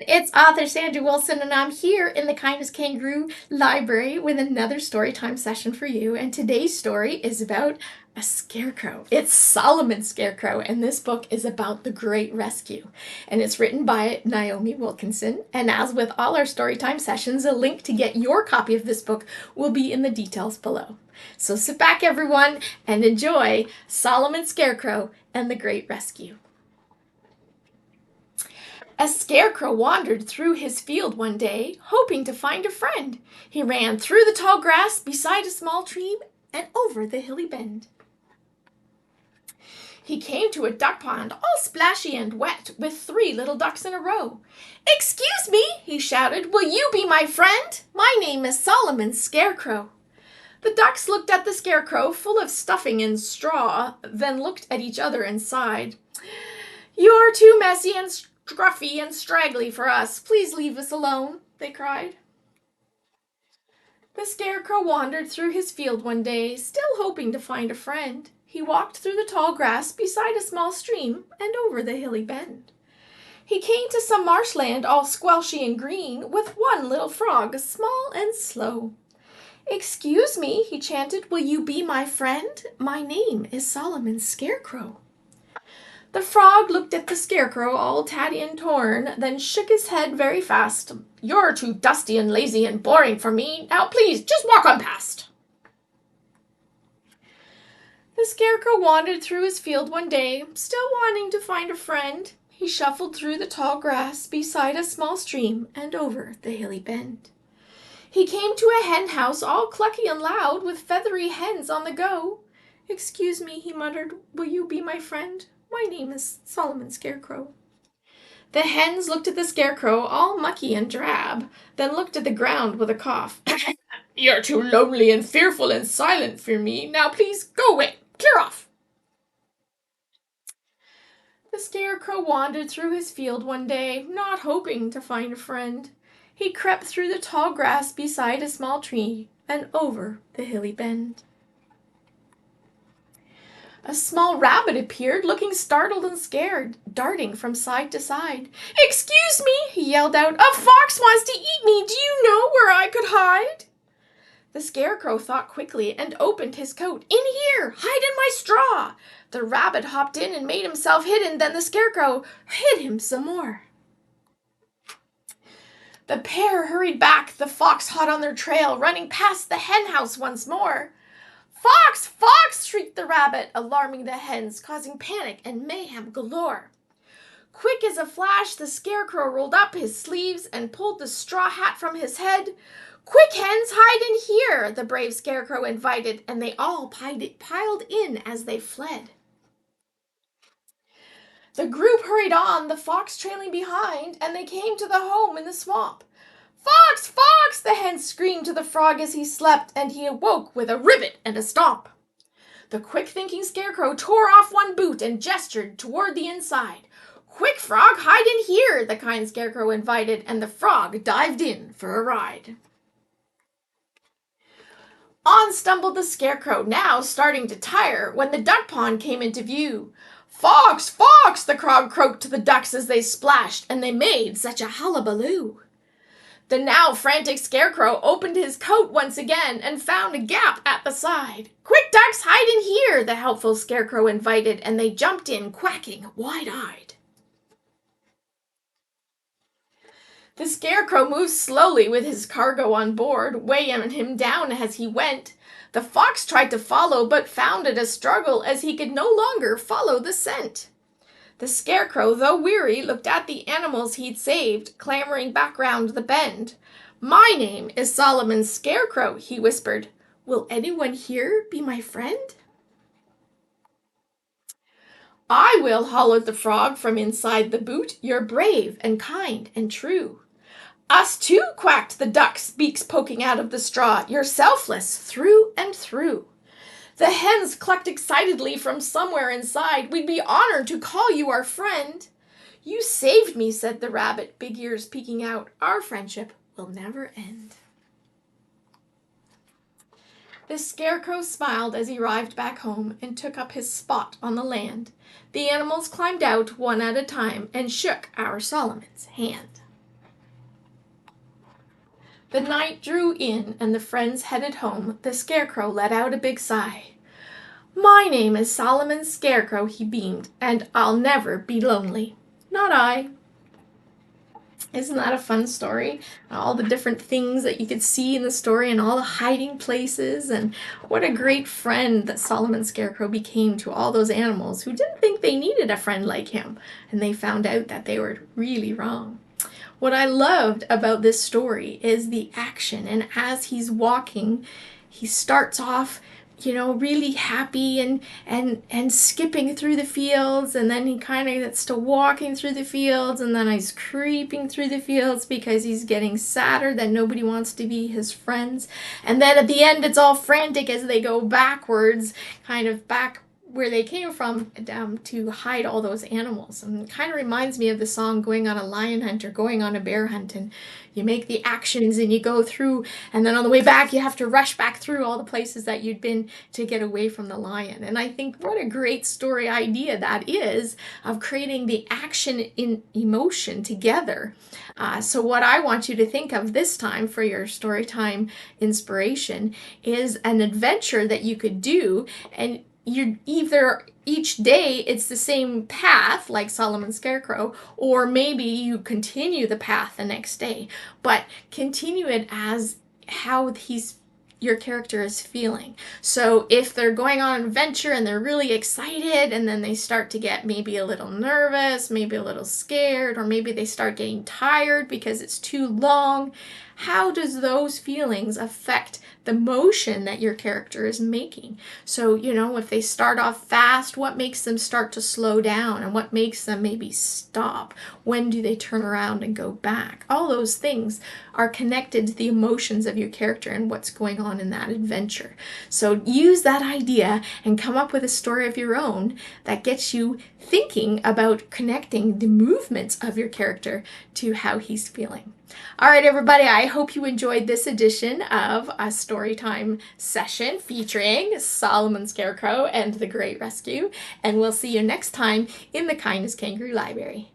It's author Sandra Wilson, and I'm here in the Kindness Kangaroo Library with another storytime session for you. And today's story is about a scarecrow. It's Solomon's Scarecrow, and this book is about the Great Rescue. And it's written by Naomi Wilkinson. And as with all our storytime sessions, a link to get your copy of this book will be in the details below. So sit back, everyone, and enjoy Solomon's Scarecrow and the Great Rescue. A scarecrow wandered through his field one day, hoping to find a friend. He ran through the tall grass, beside a small tree, and over the hilly bend. He came to a duck pond, all splashy and wet, with 3 little ducks in a row. "Excuse me," he shouted, "will you be my friend? My name is Solomon Scarecrow." The ducks looked at the scarecrow, full of stuffing and straw, then looked at each other and sighed. "You're too messy and scruffy and straggly for us. Please leave us alone," they cried. The scarecrow wandered through his field one day, still hoping to find a friend. He walked through the tall grass beside a small stream and over the hilly bend. He came to some marshland all squelchy and green, with one little frog, small and slow. "Excuse me," he chanted, "will you be my friend? My name is Solomon Scarecrow." The frog looked at the scarecrow, all tatty and torn, then shook his head very fast. "You're too dusty and lazy and boring for me. Now please, just walk on past." The scarecrow wandered through his field one day, still wanting to find a friend. He shuffled through the tall grass, beside a small stream, and over the hilly bend. He came to a hen house, all clucky and loud, with feathery hens on the go. "Excuse me," he muttered, "will you be my friend? My name is Solomon Scarecrow." The hens looked at the scarecrow, all mucky and drab, then looked at the ground with a cough. "You're too lonely and fearful and silent for me. Now please go away. Clear off." The scarecrow wandered through his field one day, not hoping to find a friend. He crept through the tall grass beside a small tree and over the hilly bend. A small rabbit appeared, looking startled and scared, darting from side to side. "Excuse me," he yelled out, "a fox wants to eat me. Do you know where I could hide?" The scarecrow thought quickly and opened his coat. "In here! Hide in my straw!" The rabbit hopped in and made himself hidden. Then the scarecrow hid him some more. The pair hurried back, the fox hot on their trail, running past the hen house once more. "Fox! Fox!" shrieked the rabbit, alarming the hens, causing panic and mayhem galore. Quick as a flash, the scarecrow rolled up his sleeves and pulled the straw hat from his head. "Quick, hens, hide in here," the brave scarecrow invited, and they all piled in as they fled. The group hurried on, the fox trailing behind, and they came to the home in the swamp. "Fox! Fox!" the hens screamed to the frog as he slept, and he awoke with a ribbit and a stomp. The quick-thinking scarecrow tore off one boot and gestured toward the inside. "Quick, frog, hide in here," the kind scarecrow invited, and the frog dived in for a ride. On stumbled the scarecrow, now starting to tire, when the duck pond came into view. "Fox! Fox!" the frog croaked to the ducks as they splashed, and they made such a hullabaloo. The now frantic scarecrow opened his coat once again and found a gap at the side. "Quick, ducks, hide in here," the helpful scarecrow invited, and they jumped in, quacking, wide-eyed. The scarecrow moved slowly with his cargo on board, weighing him down as he went. The fox tried to follow, but found it a struggle as he could no longer follow the scent. The scarecrow, though weary, looked at the animals he'd saved, clambering back round the bend. "My name is Solomon Scarecrow," he whispered. "Will anyone here be my friend?" "I will," hollered the frog from inside the boot. "You're brave and kind and true." "Us too," quacked the ducks, beaks poking out of the straw. "You're selfless through and through." The hens clucked excitedly from somewhere inside. "We'd be honored to call you our friend." "You saved me," said the rabbit, big ears peeking out. "Our friendship will never end." The scarecrow smiled as he arrived back home and took up his spot on the land. The animals climbed out one at a time and shook our Solomon's hand. The night drew in and the friends headed home. The Scarecrow let out a big sigh. My name is Solomon Scarecrow, he beamed, and I'll never be lonely. Not I. Isn't that a fun story? All the different things that you could see in the story and all the hiding places, and what a great friend that Solomon Scarecrow became to all those animals who didn't think they needed a friend like him, and they found out that they were really wrong. What I loved about this story is the action, and as he's walking, he starts off really happy and skipping through the fields, and then he kind of gets to walking through the fields, and then he's creeping through the fields because he's getting sadder that nobody wants to be his friends. And then at the end, it's all frantic as they go backwards, kind of back where they came from, to hide all those animals. And it kind of reminds me of the song Going on a Lion Hunt or Going on a Bear Hunt. And you make the actions and you go through, and then on the way back you have to rush back through all the places that you'd been to get away from the lion. And I think what a great story idea that is, of creating the action in emotion together. So what I want you to think of this time for your story time inspiration is an adventure that you could do, and you're either each day it's the same path like Solomon Scarecrow, or maybe you continue the path the next day, but continue it as how your character is feeling. So if they're going on an adventure and they're really excited, and then they start to get maybe a little nervous, maybe a little scared, or maybe they start getting tired because it's too long, how does those feelings affect the motion that your character is making? So, if they start off fast, what makes them start to slow down, and what makes them maybe stop? When do they turn around and go back? All those things are connected to the emotions of your character and what's going on in that adventure. So use that idea and come up with a story of your own that gets you thinking about connecting the movements of your character to how he's feeling. All right, everybody, I hope you enjoyed this edition of a Storytime session featuring Solomon Scarecrow and the Great Rescue, and we'll see you next time in the Kindness Kangaroo Library.